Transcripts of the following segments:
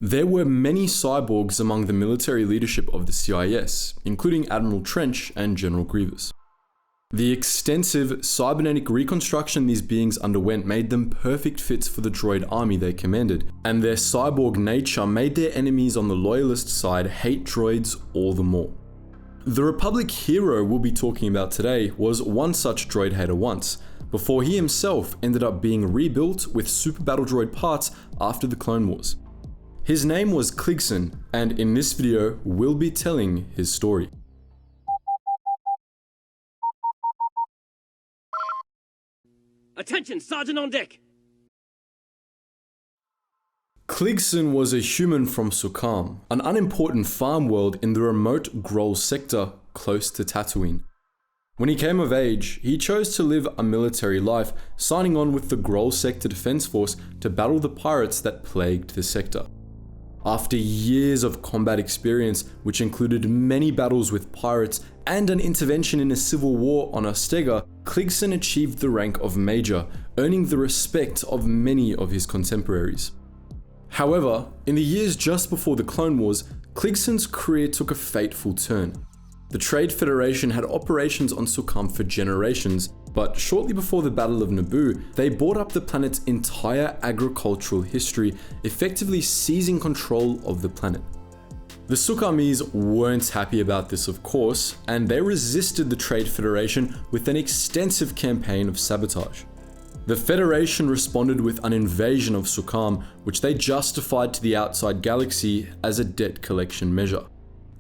There were many cyborgs among the military leadership of the CIS, including Admiral Trench and General Grievous. The extensive cybernetic reconstruction these beings underwent made them perfect fits for the droid army they commanded, and their cyborg nature made their enemies on the loyalist side hate droids all the more. The Republic hero we'll be talking about today was one such droid hater once, before he himself ended up being rebuilt with super battle droid parts after the Clone Wars. His name was Cligson, and in this video, we'll be telling his story. Attention, Sergeant on deck! Cligson was a human from Sukham, an unimportant farm world in the remote Grol sector close to Tatooine. When he came of age, he chose to live a military life, signing on with the Grol Sector Defense Force to battle the pirates that plagued the sector. After years of combat experience, which included many battles with pirates and an intervention in a civil war on Ostega, Cligson achieved the rank of Major, earning the respect of many of his contemporaries. However, in the years just before the Clone Wars, Cligson's career took a fateful turn. The Trade Federation had operations on Sukham for generations, but shortly before the Battle of Naboo, they bought up the planet's entire agricultural history, effectively seizing control of the planet. The Sukhamese weren't happy about this, of course, and they resisted the Trade Federation with an extensive campaign of sabotage. The Federation responded with an invasion of Sukham, which they justified to the outside galaxy as a debt collection measure.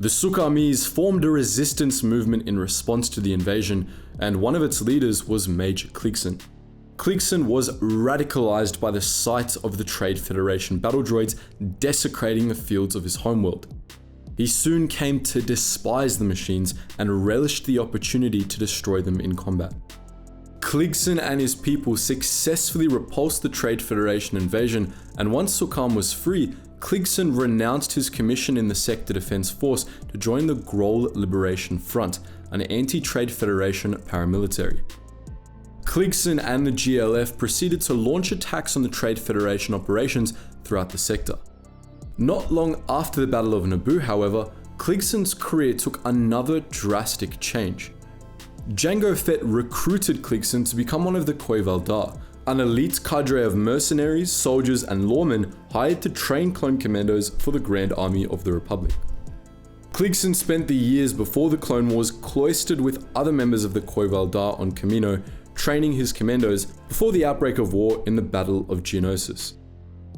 The Sukhamese formed a resistance movement in response to the invasion, and one of its leaders was Major Cligson. Cligson was radicalized by the sight of the Trade Federation battle droids desecrating the fields of his homeworld. He soon came to despise the machines and relished the opportunity to destroy them in combat. Cligson and his people successfully repulsed the Trade Federation invasion, and once Sukham was free, Cligson renounced his commission in the Sector Defense Force to join the Grol Liberation Front, an anti-Trade Federation paramilitary. Cligson and the GLF proceeded to launch attacks on the Trade Federation operations throughout the sector. Not long after the Battle of Naboo, however, Cligson's career took another drastic change. Jango Fett recruited Cligson to become one of the Koi Valdar, an elite cadre of mercenaries, soldiers, and lawmen hired to train clone commandos for the Grand Army of the Republic. Cligson spent the years before the Clone Wars cloistered with other members of the Koi Valdar on Kamino, training his commandos before the outbreak of war in the Battle of Geonosis.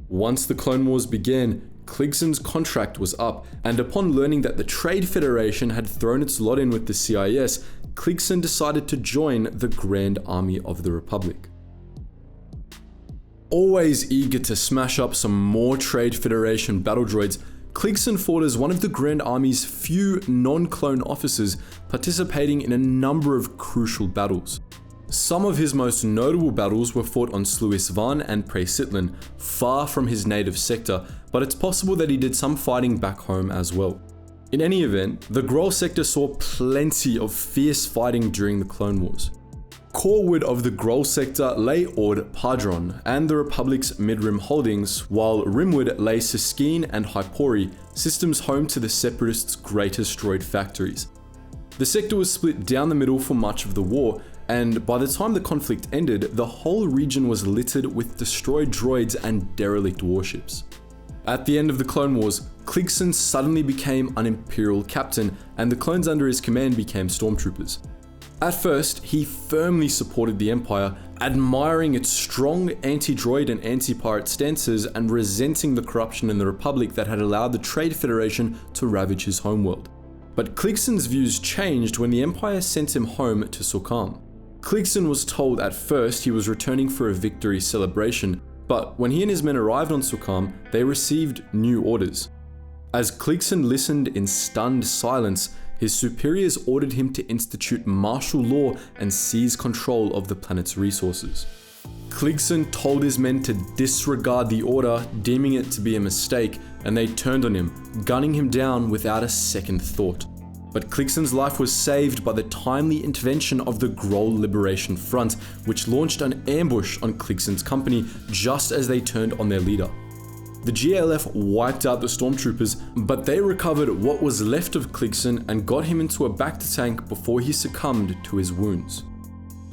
Once the Clone Wars began, Cligson's contract was up, and upon learning that the Trade Federation had thrown its lot in with the CIS, Cligson decided to join the Grand Army of the Republic. Always eager to smash up some more Trade Federation battle droids, Cligson fought as one of the Grand Army's few non-clone officers participating in a number of crucial battles. Some of his most notable battles were fought on Sluis Van and Pre Sitlan, far from his native sector, but it's possible that he did some fighting back home as well. In any event, the Grol sector saw plenty of fierce fighting during the Clone Wars. Coreward of the Grol sector lay Ord Padron and the Republic's Midrim holdings, while rimward lay Siskine and Hypori, systems home to the Separatists' greatest droid factories. The sector was split down the middle for much of the war, and by the time the conflict ended, the whole region was littered with destroyed droids and derelict warships. At the end of the Clone Wars, Cligson suddenly became an Imperial captain, and the clones under his command became stormtroopers. At first, he firmly supported the Empire, admiring its strong anti-droid and anti-pirate stances and resenting the corruption in the Republic that had allowed the Trade Federation to ravage his homeworld. But Cligson's views changed when the Empire sent him home to Sukham. Cligson was told at first he was returning for a victory celebration, but when he and his men arrived on Sukham, they received new orders. As Cligson listened in stunned silence, his superiors ordered him to institute martial law and seize control of the planet's resources. Cligson told his men to disregard the order, deeming it to be a mistake, and they turned on him, gunning him down without a second thought. But Cligson's life was saved by the timely intervention of the Grol Liberation Front, which launched an ambush on Cligson's company just as they turned on their leader. The GLF wiped out the stormtroopers, but they recovered what was left of Cligson and got him into a bacta tank before he succumbed to his wounds.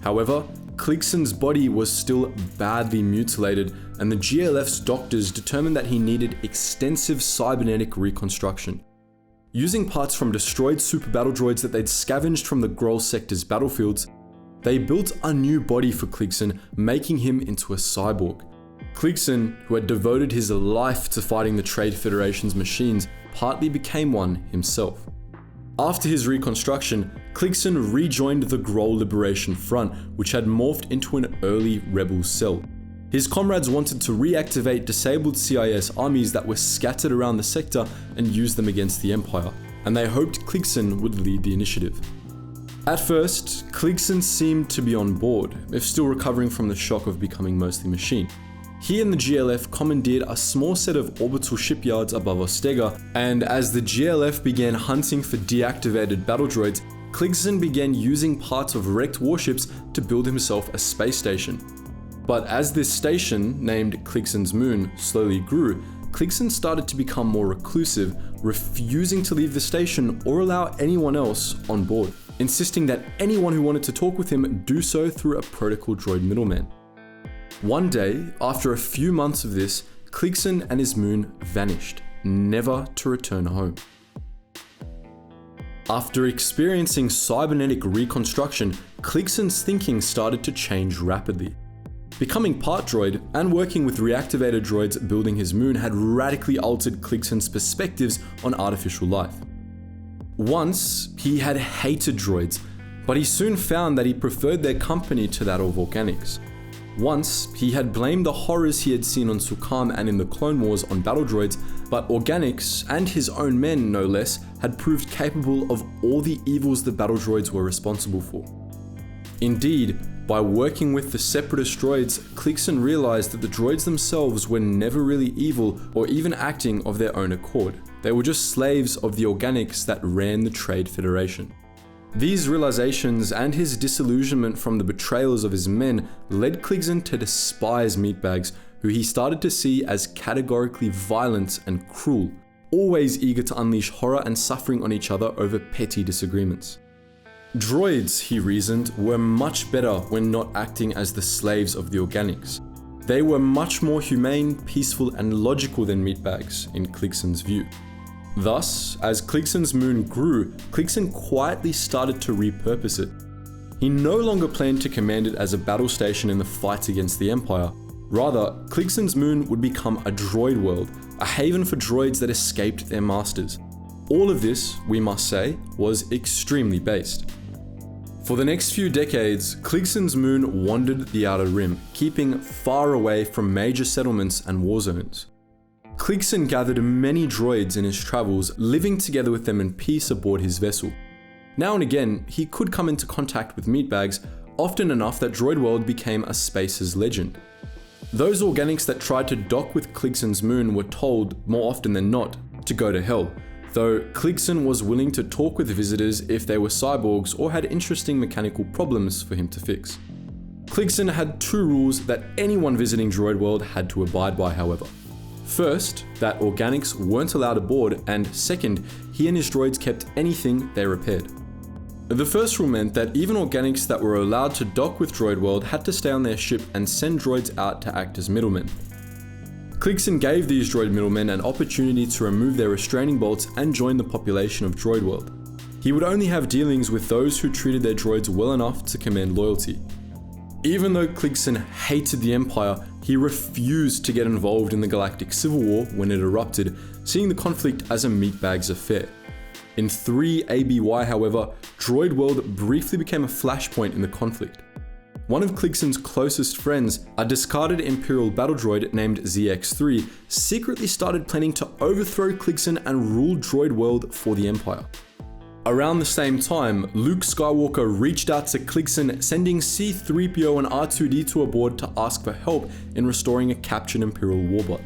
However, Cligson's body was still badly mutilated, and the GLF's doctors determined that he needed extensive cybernetic reconstruction. Using parts from destroyed super battle droids that they'd scavenged from the Groll sector's battlefields, they built a new body for Cligson, making him into a cyborg. Cligson, who had devoted his life to fighting the Trade Federation's machines, partly became one himself. After his reconstruction, Cligson rejoined the Groll Liberation Front, which had morphed into an early rebel cell. His comrades wanted to reactivate disabled CIS armies that were scattered around the sector and use them against the Empire, and they hoped Cligson would lead the initiative. At first, Cligson seemed to be on board, if still recovering from the shock of becoming mostly machine. He and the GLF commandeered a small set of orbital shipyards above Ostega, and as the GLF began hunting for deactivated battle droids, Cligson began using parts of wrecked warships to build himself a space station. But as this station, named Cligson's Moon, slowly grew, Cligson started to become more reclusive, refusing to leave the station or allow anyone else on board, insisting that anyone who wanted to talk with him do so through a protocol droid middleman. One day, after a few months of this, Cligson and his moon vanished, never to return home. After experiencing cybernetic reconstruction, Cligson's thinking started to change rapidly. Becoming part droid and working with reactivated droids building his moon had radically altered Cligson's perspectives on artificial life. Once, he had hated droids, but he soon found that he preferred their company to that of organics. Once, he had blamed the horrors he had seen on Sukham and in the Clone Wars on battle droids, but organics, and his own men no less, had proved capable of all the evils the battle droids were responsible for. Indeed, by working with the separatist droids, Cligson realized that the droids themselves were never really evil or even acting of their own accord. They were just slaves of the organics that ran the Trade Federation. These realizations and his disillusionment from the betrayals of his men led Cligson to despise meatbags, who he started to see as categorically violent and cruel, always eager to unleash horror and suffering on each other over petty disagreements. Droids, he reasoned, were much better when not acting as the slaves of the organics. They were much more humane, peaceful, and logical than meatbags, in Cligson's view. Thus, as Cligson's moon grew, Cligson quietly started to repurpose it. He no longer planned to command it as a battle station in the fight against the Empire. Rather, Cligson's moon would become a droid world, a haven for droids that escaped their masters. All of this, we must say, was extremely based. For the next few decades, Cligson's moon wandered the Outer Rim, keeping far away from major settlements and war zones. Cligson gathered many droids in his travels, living together with them in peace aboard his vessel. Now and again, he could come into contact with meatbags, often enough that Droid World became a Spaces legend. Those organics that tried to dock with Cligson's moon were told, more often than not, to go to hell, though Cligson was willing to talk with visitors if they were cyborgs or had interesting mechanical problems for him to fix. Cligson had two rules that anyone visiting Droid World had to abide by, however. First, that organics weren't allowed aboard, and second, he and his droids kept anything they repaired. The first rule meant that even organics that were allowed to dock with Droid World had to stay on their ship and send droids out to act as middlemen. Cligson gave these droid middlemen an opportunity to remove their restraining bolts and join the population of Droid World. He would only have dealings with those who treated their droids well enough to command loyalty. Even though Cligson hated the Empire, he refused to get involved in the Galactic Civil War when it erupted, seeing the conflict as a meatbags affair. In 3 ABY, however, Droid World briefly became a flashpoint in the conflict. One of Cligson's closest friends, a discarded Imperial battle droid named ZX3, secretly started planning to overthrow Cligson and rule Droid World for the Empire. Around the same time, Luke Skywalker reached out to Cligson, sending C-3PO and R2-D2 aboard to ask for help in restoring a captured Imperial warbot.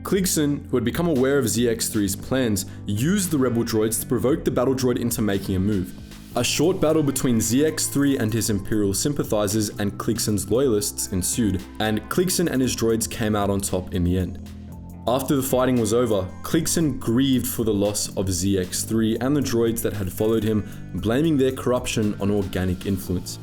Cligson, who had become aware of ZX3's plans, used the rebel droids to provoke the battle droid into making a move. A short battle between ZX3 and his Imperial sympathizers and Cligson's loyalists ensued, and Cligson and his droids came out on top in the end. After the fighting was over, Cleegson grieved for the loss of ZX3 and the droids that had followed him, blaming their corruption on organic influence.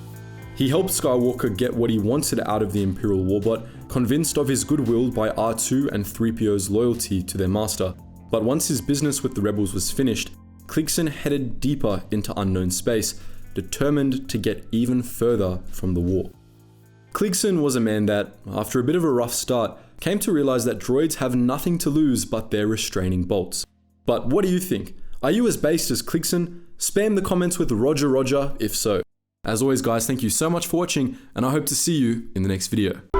He helped Skywalker get what he wanted out of the Imperial Warbot, convinced of his goodwill by R2 and 3PO's loyalty to their master. But once his business with the rebels was finished, Cleegson headed deeper into unknown space, determined to get even further from the war. Cleegson was a man that, after a bit of a rough start, came to realize that droids have nothing to lose but their restraining bolts. But what do you think? Are you as based as Cleegson? Spam the comments with Roger if so. As always guys, thank you so much for watching, and I hope to see you in the next video.